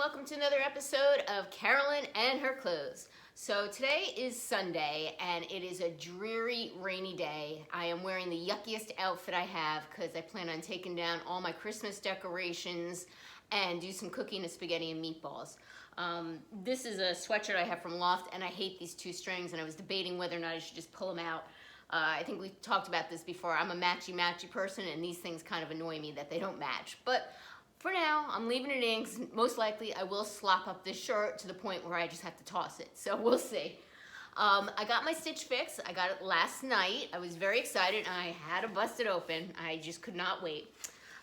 welcome to another episode of Carolyn and her clothes. So today is Sunday and it is a dreary, rainy day. I am wearing the yuckiest outfit I have because I plan on taking down all my Christmas decorations and do some cooking of spaghetti and meatballs. This is a sweatshirt I have from Loft and I hate these two strings, and I was debating whether or not I should just pull them out. I think we talked about this before. I'm a matchy-matchy person and these things kind of annoy me that they don't match. But for now, I'm leaving it in because most likely I will slop up this shirt to the point where I just have to toss it. So we'll see. I got my stitch fix. I got it last night. I was very excited. I had to bust it open. I just could not wait.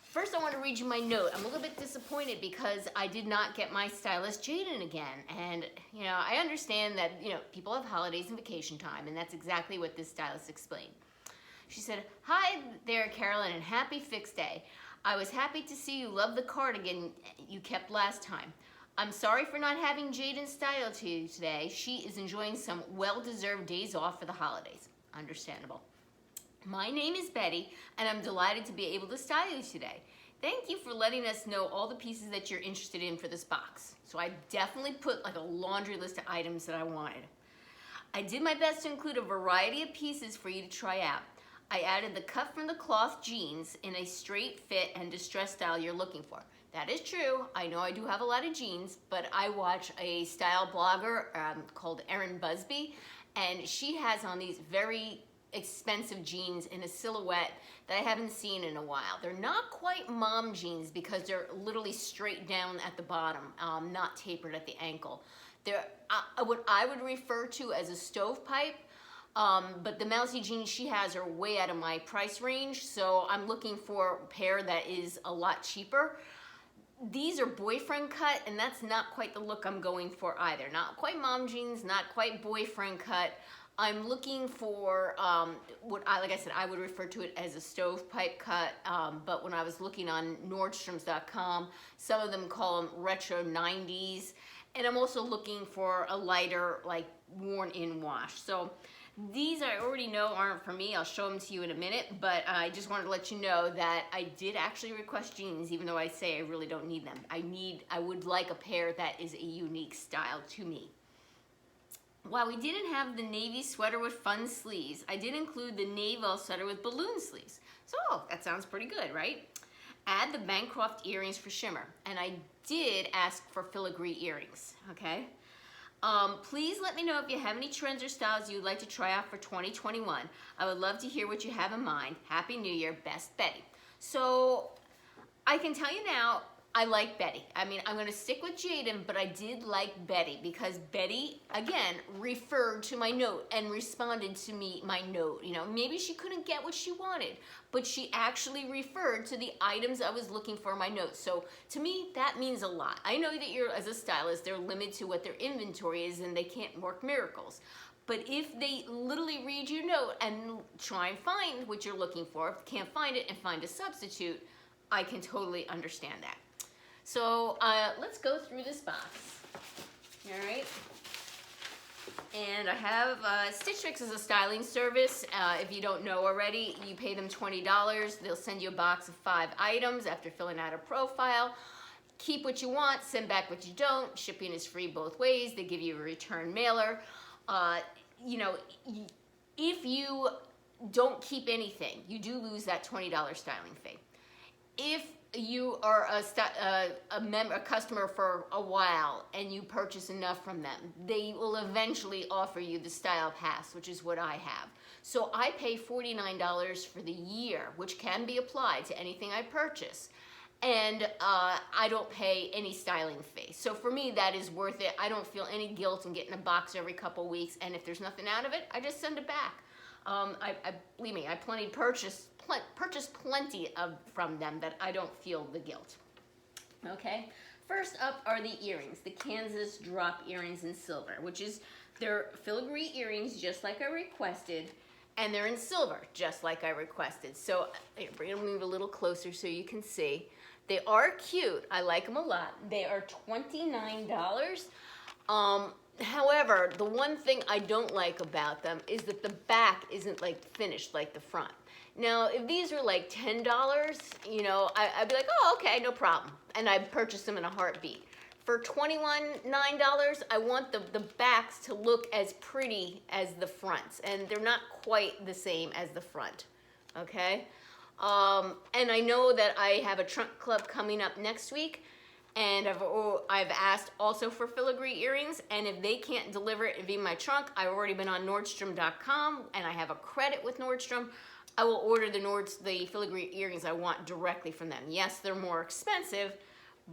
First, I want to read you my note. I'm a little bit disappointed because I did not get my stylist Jaden again. And, you know, I understand that, you know, people have holidays and vacation time, and that's exactly what this stylist explained. She said, "Hi there, Carolyn, and happy fix day. I was happy to see you love the cardigan you kept last time. I'm sorry for not having Jaden style to you today. She is enjoying some well-deserved days off for the holidays." Understandable. "My name is Betty, and I'm delighted to be able to style you today. Thank you for letting us know all the pieces that you're interested in for this box." So I definitely put like a laundry list of items that I wanted. "I did my best to include a variety of pieces for you to try out. I added the cut from the cloth jeans in a straight fit and distressed style you're looking for." That is true. I know I do have a lot of jeans, but I watch a style blogger called Erin Busby, and she has on these very expensive jeans in a silhouette that I haven't seen in a while. They're not quite mom jeans because they're literally straight down at the bottom, not tapered at the ankle. They're what I would refer to as a stovepipe. But the mousy jeans she has are way out of my price range, so I'm looking for a pair that is a lot cheaper. These are boyfriend cut, and that's not quite the look I'm going for either. Not quite mom jeans, not quite boyfriend cut. I'm looking for like I said, I would refer to it as a stovepipe cut, but when I was looking on Nordstroms.com, some of them call them retro 90s, and I'm also looking for a lighter, like worn-in wash. So these I already know aren't for me. I'll show them to you in a minute, but I just wanted to let you know that I did actually request jeans, even though I say I really don't need them. I would like a pair that is a unique style to me. While we didn't have the navy sweater with fun sleeves, I did include the Madewell sweater with balloon sleeves. So that sounds pretty good, right? Add the Bancroft earrings for shimmer, and I did ask for filigree earrings, okay? Please let me know if you have any trends or styles you'd like to try out for 2021. I would love to hear what you have in mind. Happy New Year, best Betty. So I can tell you now, I like Betty. I mean, I'm gonna stick with Jaden, but I did like Betty because Betty, again, referred to my note and responded to my note. You know, maybe she couldn't get what she wanted, but she actually referred to the items I was looking for in my notes. So to me, that means a lot. I know that as a stylist, they're limited to what their inventory is and they can't work miracles. But if they literally read your note and try and find what you're looking for, if they can't find it and find a substitute, I can totally understand that. So let's go through this box, all right? And I have Stitch Fix is a styling service. If you don't know already, you pay them $20. They'll send you a box of 5 items after filling out a profile. Keep what you want, send back what you don't. Shipping is free both ways. They give you a return mailer. You know, if you don't keep anything, you do lose that $20 styling fee. If you are a customer for a while and you purchase enough from them, they will eventually offer you the style pass, which is what I have. So I pay $49 for the year, which can be applied to anything I purchase. And I don't pay any styling fee. So for me, that is worth it. I don't feel any guilt in getting a box every couple weeks, and if there's nothing out of it, I just send it back. Believe me, I purchased plenty from them that I don't feel the guilt. Okay, first up are the earrings, the Kansas drop earrings in silver, which is they're filigree earrings just like I requested, and they're in silver just like I requested. So bring them a little closer so you can see. They are cute. I like them a lot. They are $29. However, the one thing I don't like about them is that the back isn't like finished like the front. Now, if these were like $10, you know, I'd be like, oh, okay, no problem. And I'd purchase them in a heartbeat. For $29, I want the backs to look as pretty as the fronts, and they're not quite the same as the front, okay? And I know that I have a trunk club coming up next week, and I've asked also for filigree earrings, and if they can't deliver it via my trunk, I've already been on Nordstrom.com, and I have a credit with Nordstrom. I will order the filigree earrings I want directly from them. Yes, they're more expensive,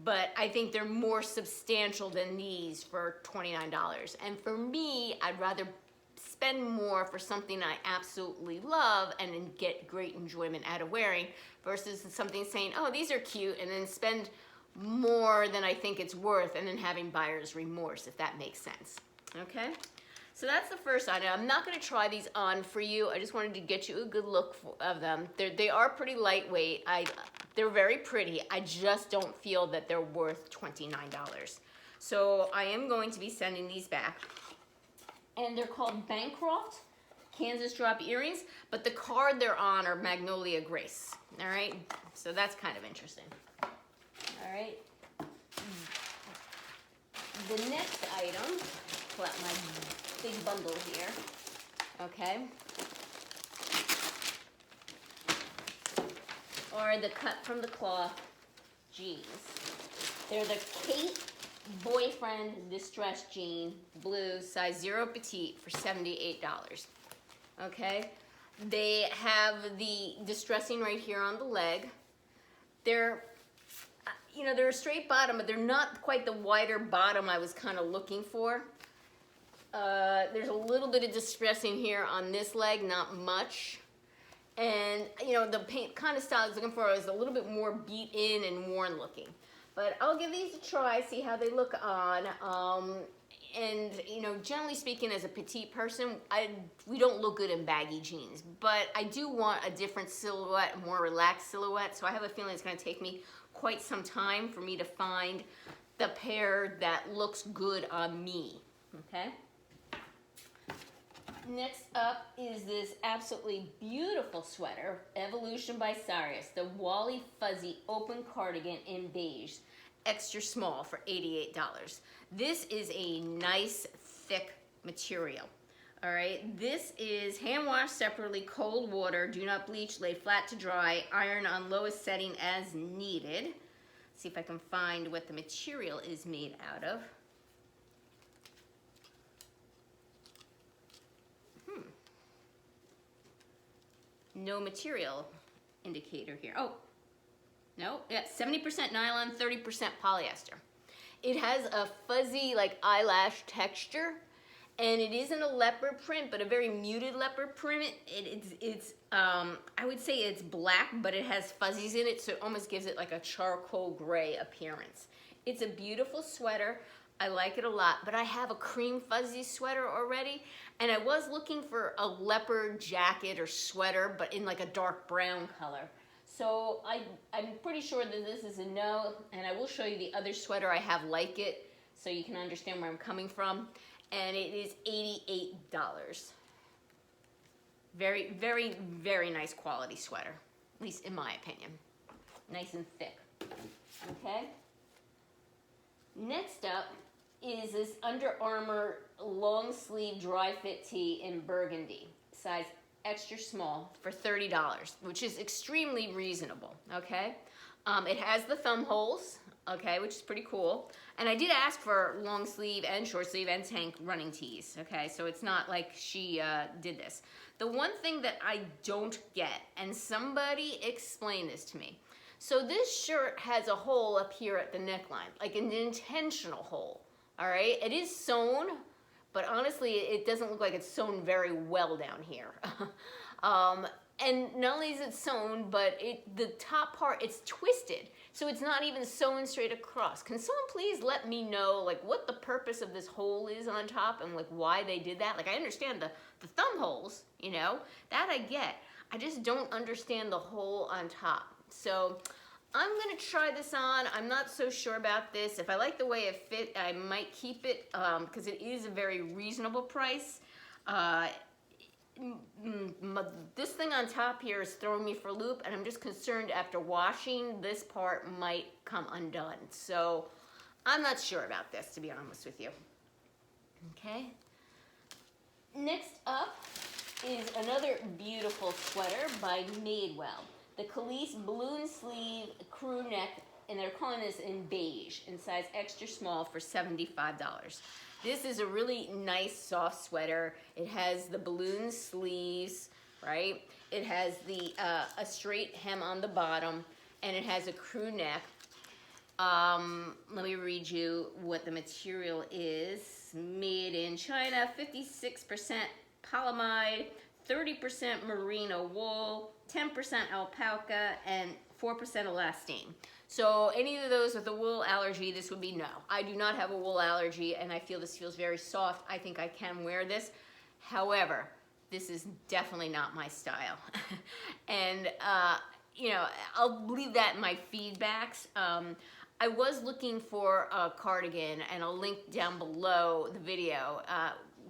but I think they're more substantial than these for $29. And for me, I'd rather spend more for something I absolutely love and then get great enjoyment out of wearing versus something saying, oh, these are cute, and then spend more than I think it's worth and then having buyer's remorse, if that makes sense, okay? So that's the first item. I'm not gonna try these on for you. I just wanted to get you a good look of them. They are pretty lightweight. They're very pretty. I just don't feel that they're worth $29. So I am going to be sending these back. And they're called Bancroft Kansas drop earrings, but the card they're on are Magnolia Grace, all right? So that's kind of interesting. All right. The next item, pull out my big bundle here, okay, are the cut from the Kloth jeans. They're the Kate Boyfriend Distressed Jean, blue, size 0 petite for $78, okay? They have the distressing right here on the leg. They're a straight bottom, but they're not quite the wider bottom I was kind of looking for. There's a little bit of distressing here on this leg, not much. And, the paint kind of style I was looking for was a little bit more beat in and worn looking. But I'll give these a try, see how they look on. And, generally speaking, as a petite person, we don't look good in baggy jeans. But I do want a different silhouette, a more relaxed silhouette. So I have a feeling it's going to take me quite some time for me to find the pair that looks good on me, okay? Next up is this absolutely beautiful sweater, Evolution by Cyrus, the Wallie Fuzzy Open Cardigan in beige, extra small for $88. This is a nice, thick material. All right, this is hand wash separately, cold water, do not bleach, lay flat to dry, iron on lowest setting as needed. See if I can find what the material is made out of. No material indicator here. Oh, no, yeah, 70% nylon, 30% polyester. It has a fuzzy, like eyelash texture. And it isn't a leopard print, but a very muted leopard print. I would say it's black, but it has fuzzies in it, so it almost gives it like a charcoal gray appearance. It's a beautiful sweater. I like it a lot, but I have a cream fuzzy sweater already, and I was looking for a leopard jacket or sweater, but in like a dark brown color. So I'm pretty sure that this is a no, and I will show you the other sweater I have like it, so you can understand where I'm coming from. And it is $88. Very, very, very nice quality sweater, at least in my opinion. Nice and thick, okay? Next up is this Under Armour long sleeve dry fit tee in burgundy, size extra small for $30, which is extremely reasonable, okay? It has the thumb holes, okay, which is pretty cool. And I did ask for long sleeve and short sleeve and tank running tees, okay? So it's not like she did this. The one thing that I don't get, and somebody explained this to me. So this shirt has a hole up here at the neckline, like an intentional hole, all right? It is sewn, but honestly, it doesn't look like it's sewn very well down here. And not only is it sewn, but the top part, it's twisted. So it's not even sewn straight across. Can someone please let me know like what the purpose of this hole is on top and like why they did that? Like I understand the thumb holes, that I get. I just don't understand the hole on top. So I'm gonna try this on. I'm not so sure about this. If I like the way it fit, I might keep it because it is a very reasonable price. This thing on top here is throwing me for a loop, and I'm just concerned after washing, this part might come undone. So I'm not sure about this, to be honest with you. Okay. Next up is another beautiful sweater by Madewell. The Calyse balloon sleeve crew neck, and they're calling this in beige, in size extra small for $75. This is a really nice soft sweater. It has the balloon sleeves, right? It has the a straight hem on the bottom, and it has a crew neck. Let me read you what the material is. Made in China, 56% polyamide, 30% merino wool, 10% alpaca, and 4% elastane. So any of those with a wool allergy, this would be no. I do not have a wool allergy, and I feel this feels very soft. I think I can wear this. However, this is definitely not my style. And, you know, I'll leave that in my feedbacks. I was looking for a cardigan, and I'll link down below the video.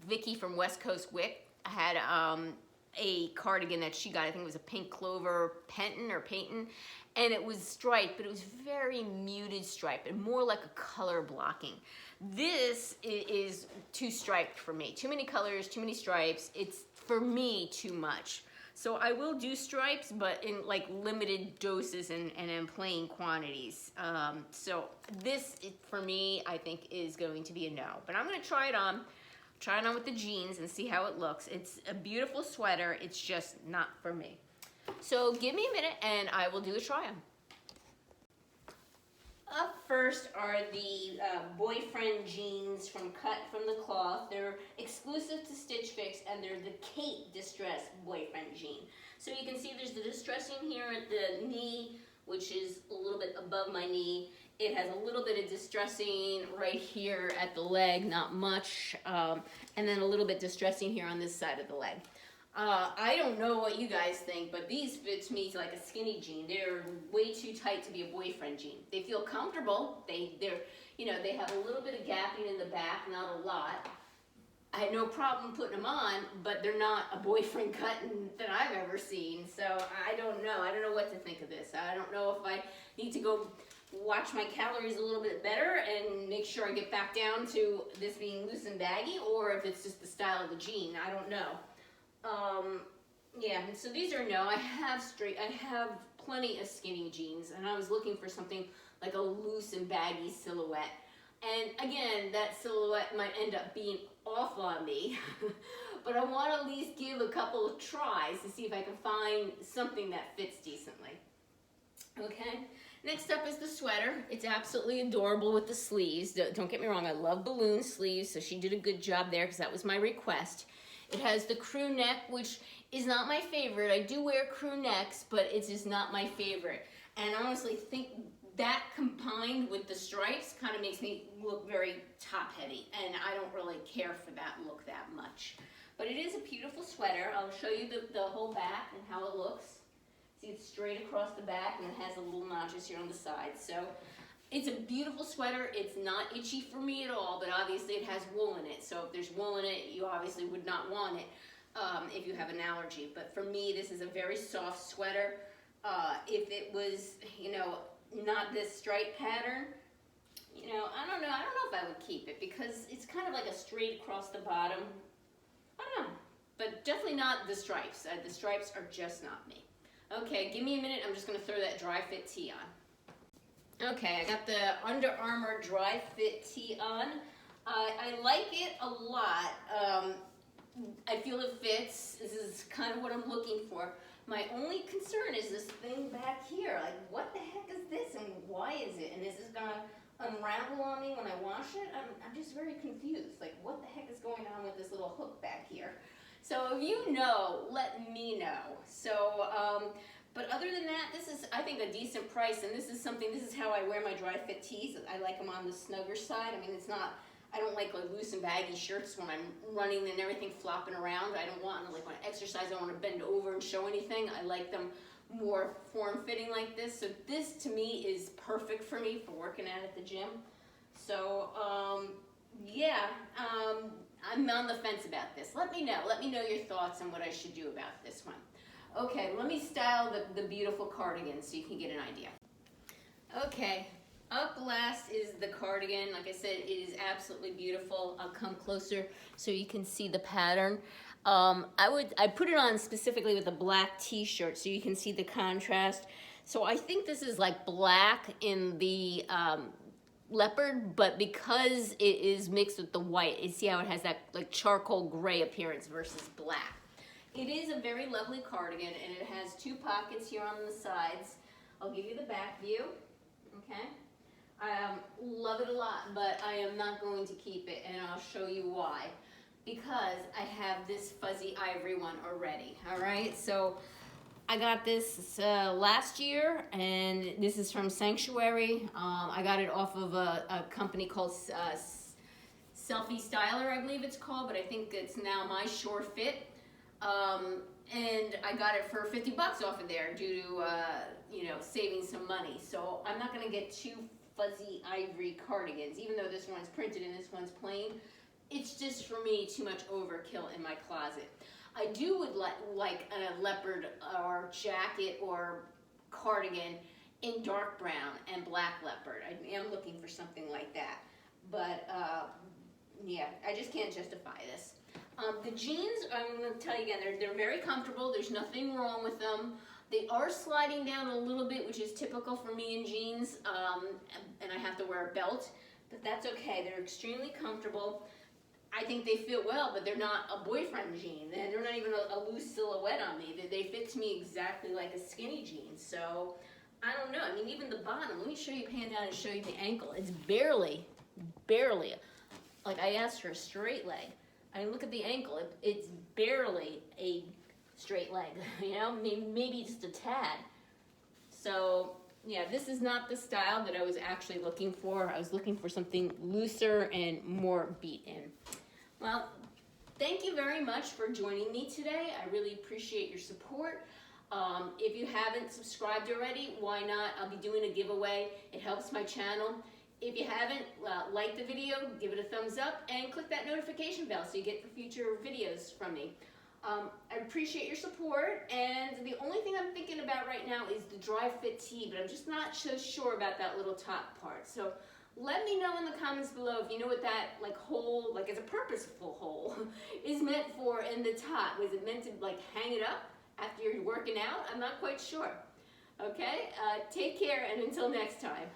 Vicky from West Coast Wick had a cardigan that she got. I think it was a pink clover paintin', and it was striped, but it was very muted stripe and more like a color blocking. This is too striped for me. Too many colors, too many stripes. It's, for me, too much. So I will do stripes, but in like limited doses and in plain quantities. So this, for me, I think is going to be a no. But I'm gonna try it on with the jeans and see how it looks. It's a beautiful sweater, it's just not for me. So give me a minute and I will do a try on. Up first are the boyfriend jeans cut from the Kloth. They're exclusive to Stitch Fix, and they're the Kate Distress boyfriend jean. So you can see there's the distressing here at the knee, which is a little bit above my knee. It has a little bit of distressing right here at the leg, not much, and then a little bit distressing here on this side of the leg. I don't know what you guys think, but these fit me like a skinny jean. They're way too tight to be a boyfriend jean. They feel comfortable. They're, you know, they have a little bit of gapping in the back, not a lot. I had no problem putting them on, but they're not a boyfriend cut that I've ever seen. So I don't know. I don't know what to think of this. I don't know if I need to go watch my calories a little bit better and make sure I get back down to this being loose and baggy, or if it's just the style of the jean. I don't know. Yeah, so these are no. I have plenty of skinny jeans, and I was looking for something like a loose and baggy silhouette. And again, that silhouette might end up being off on me, but I want to at least give a couple of tries to see if I can find something that fits decently. Okay, next up is the sweater. It's absolutely adorable with the sleeves. Don't get me wrong, I love balloon sleeves, so she did a good job there because that was my request. It has the crew neck, which is not my favorite. I do wear crew necks, but it's just not my favorite. And I honestly think that combined with the stripes kind of makes me look very top-heavy, and I don't really care for that look that much. But it is a beautiful sweater. I'll show you the whole back and how it looks. See, it's straight across the back, and it has a little notches here on the sides. So it's a beautiful sweater. It's not itchy for me at all, but obviously it has wool in it. So if there's wool in it, you obviously would not want it if you have an allergy. But for me, this is a very soft sweater. If it was, you know, not this stripe pattern, you know, I don't know if I would keep it because it's kind of like a straight across the bottom. I don't know, but definitely not the stripes. The stripes are just not me. Okay, give me a minute. I'm just going to throw that dry fit tee on. Okay, I got the Under Armour dry fit tee on. I like it a lot. I feel it fits. This is kind of what I'm looking for. My only concern is this thing back here. Like, what the heck is this and why is it? And is this going to unravel on me when I wash it? I'm just very confused. Like, what the heck is going on with this little hook back here? So if you know, let me know. So, but other than that, this is, I think, a decent price, and this is how I wear my dry fit tees. I like them on the snugger side. I mean, it's not, I don't like loose and baggy shirts when I'm running and everything flopping around. I don't want, like when I exercise, I don't want to bend over and show anything. I like them more form-fitting like this. So this, to me, is perfect for me for working out at the gym. So, yeah, I'm on the fence about this. Let me know your thoughts on what I should do about this one. Okay, let me style the beautiful cardigan so you can get an idea. Okay, Up last is the cardigan. Like I said, it is absolutely beautiful. I'll come closer so you can see the pattern. I put it on specifically with a black t-shirt so you can see the contrast. So I think this is like black in the leopard, but because it is mixed with the white, you see how it has that like charcoal gray appearance versus black. It is a very lovely cardigan, and it has 2 pockets here on the sides. I'll give you the back view, okay? I love it a lot, but I am not going to keep it, and I'll show you why. Because I have this fuzzy ivory one already, all right? So I got this last year, and this is from Sanctuary. I got it off of a company called Selfie Styler, I believe it's called, but I think it's now My Sure Fit. And I got it for 50 bucks off of there due to, you know, saving some money. So I'm not gonna get 2 fuzzy ivory cardigans, even though this one's printed and this one's plain. It's just, for me, too much overkill in my closet. I would like a leopard or jacket or cardigan in dark brown and black leopard. I am looking for something like that. But, yeah, I just can't justify this. The jeans, I'm going to tell you again, they're very comfortable. There's nothing wrong with them. They are sliding down a little bit, which is typical for me in jeans, and I have to wear a belt, but that's okay. They're extremely comfortable. I think they fit well, but they're not a boyfriend jean. They're not even a loose silhouette on me. They fit to me exactly like a skinny jean, so I don't know. I mean, even the bottom, let me show you, pan down and show you the ankle. It's barely, like I asked for a straight leg. I mean, look at the ankle. It's barely a straight leg, you know, maybe just a tad. So, yeah, this is not the style that I was actually looking for. I was looking for something looser and more beat in. Well, thank you very much for joining me today. I really appreciate your support. If you haven't subscribed already, why not? I'll be doing a giveaway. It helps my channel. If you haven't, like the video, give it a thumbs up, and click that notification bell so you get the future videos from me. I appreciate your support, and the only thing I'm thinking about right now is the dry fit tee, but I'm just not so sure about that little top part. So let me know in the comments below if you know what that like hole, like as a purposeful hole, is meant for in the top. Was it meant to like hang it up after you're working out? I'm not quite sure. Okay, take care, and until next time.